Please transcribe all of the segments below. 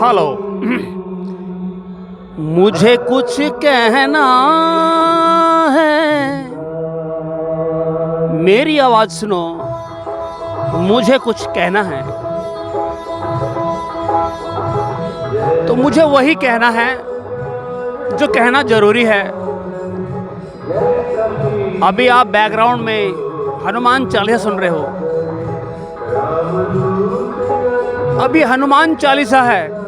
Hello. मुझे कुछ कहना है, मेरी आवाज सुनो। मुझे कुछ कहना है तो मुझे वही कहना है जो कहना जरूरी है। अभी आप बैकग्राउंड में हनुमान चालीसा सुन रहे हो। अभी हनुमान चालीसा है।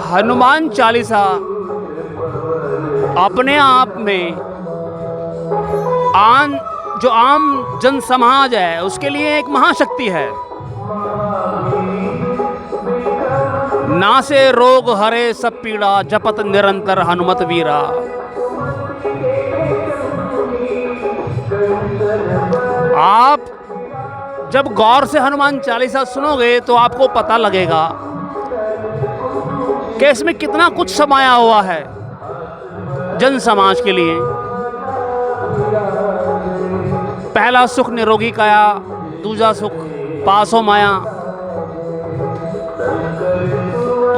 हनुमान चालीसा अपने आप में जो आम जन समाज है उसके लिए एक महाशक्ति है। नासे रोग हरे सब पीड़ा, जपत निरंतर हनुमत वीरा। आप जब गौर से हनुमान चालीसा सुनोगे तो आपको पता लगेगा कि इसमें कितना कुछ समाया हुआ है जन समाज के लिए। पहला सुख निरोगी काया, दूजा सुख पासो माया।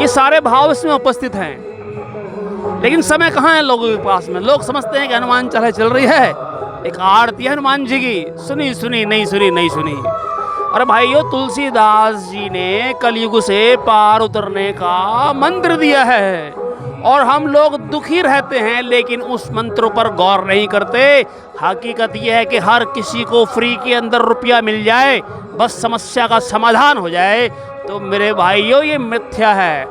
ये सारे भाव इसमें उपस्थित हैं, लेकिन समय कहाँ है लोगों के पास में। लोग समझते हैं कि हनुमान चालीसा चल रही है, एक आरती है हनुमान जी की, सुनी सुनी नहीं सुनी नहीं सुनी। और भाइयों, तुलसीदास जी ने कलयुग से पार उतरने का मंत्र दिया है और हम लोग दुखी रहते हैं लेकिन उस मंत्रों पर गौर नहीं करते। हकीकत यह है कि हर किसी को फ्री के अंदर रुपया मिल जाए, बस समस्या का समाधान हो जाए। तो मेरे भाइयों, ये मिथ्या है।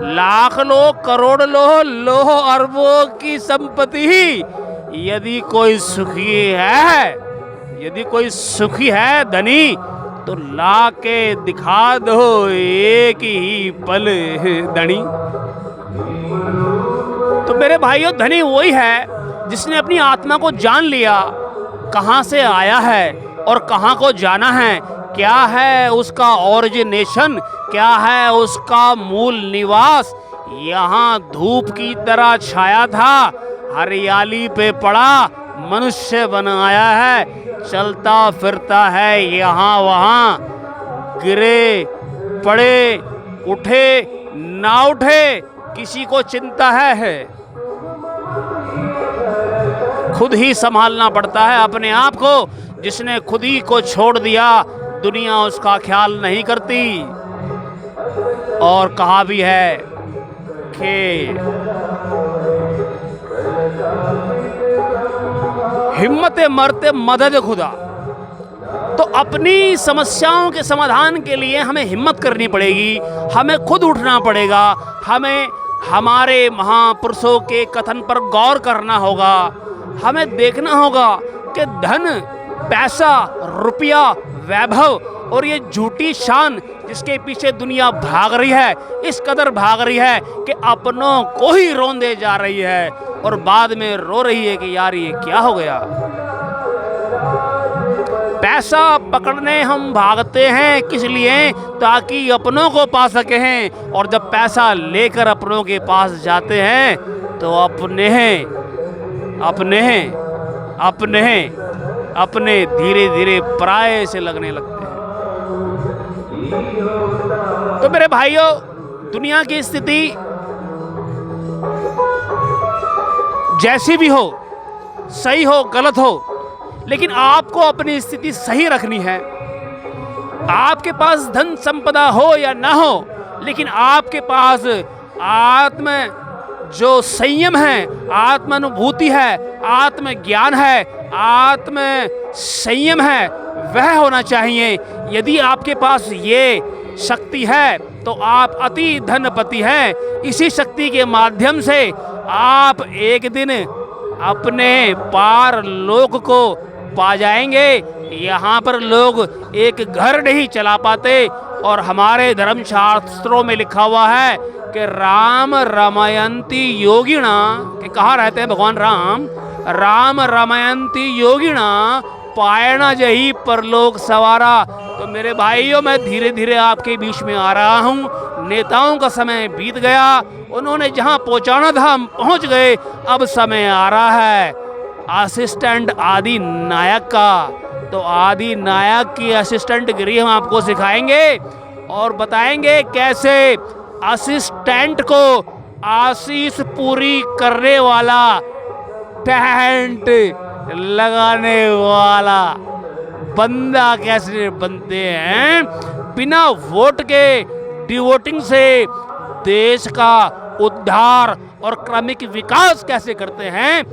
लाख लो, करोड़ लो अरबों की संपत्ति, यदि कोई सुखी है धनी, तो ला के दिखा दो एक ही पल धनी। तो मेरे भाइयों, धनी वही है जिसने अपनी आत्मा को जान लिया, कहाँ से आया है और कहाँ को जाना है, क्या है उसका ओरिजिनेशन, क्या है उसका मूल निवास। यहाँ धूप की तरह छाया था, हरियाली पे पड़ा, मनुष्य बनाया है, चलता फिरता है यहाँ वहाँ, गिरे पड़े उठे ना उठे किसी को चिंता है। खुद ही संभालना पड़ता है अपने आप को। जिसने खुद ही को छोड़ दिया, दुनिया उसका ख्याल नहीं करती। और कहा भी है कि हिम्मत मरते मदद खुदा। तो अपनी समस्याओं के समाधान के लिए हमें हिम्मत करनी पड़ेगी, हमें खुद उठना पड़ेगा, हमें हमारे महापुरुषों के कथन पर गौर करना होगा। हमें देखना होगा कि धन, पैसा, रुपया, वैभव और ये झूठी शान जिसके पीछे दुनिया भाग रही है, इस कदर भाग रही है कि अपनों को ही रोंदे जा रही है और बाद में रो रही है कि यार ये क्या हो गया। पैसा पकड़ने हम भागते हैं किस लिए? ताकि अपनों को पा सके हैं। और जब पैसा लेकर अपनों के पास जाते हैं तो अपने धीरे धीरे पराये से लगने लगते हैं। तो मेरे भाइयों, दुनिया की स्थिति जैसी भी हो, सही हो गलत हो, लेकिन आपको अपनी स्थिति सही रखनी है। आपके पास धन संपदा हो या ना हो, लेकिन आपके पास जो संयम है, आत्मानुभूति है, आत्मज्ञान है, आत्म संयम है, वह होना चाहिए। यदि आपके पास ये शक्ति है तो आप अति धनपति हैं। इसी शक्ति के माध्यम से आप एक दिन अपने पार लोक को पा जाएंगे। यहाँ पर लोग एक घर नहीं चला पाते और हमारे धर्मशास्त्रों में लिखा हुआ है कि राम रमयंती योगिणा, कि कहाँ रहते हैं भगवान राम? राम रमयंती योगिणा पायणा जही परलोक सवारा। तो मेरे भाइयों, मैं धीरे धीरे आपके बीच में आ रहा हूँ। नेताओं का समय बीत गया, उन्होंने जहाँ पहुँचाना था हम पहुँच गए। अब समय आ रहा है असिस्टेंट आदि नायक का। तो आदि नायक की असिस्टेंट गिरी हम आपको सिखाएंगे और बताएंगे कैसे असिस्टेंट को आशीष पूरी करने वाला, टेंट लगाने वाला बंदा कैसे बनते हैं, बिना वोट के डिवोटिंग से देश का उद्धार और क्रमिक विकास कैसे करते हैं,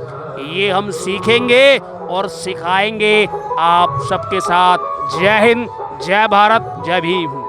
ये हम सीखेंगे और सिखाएंगे आप सबके साथ। जय हिंद, जय भारत, जय भीम।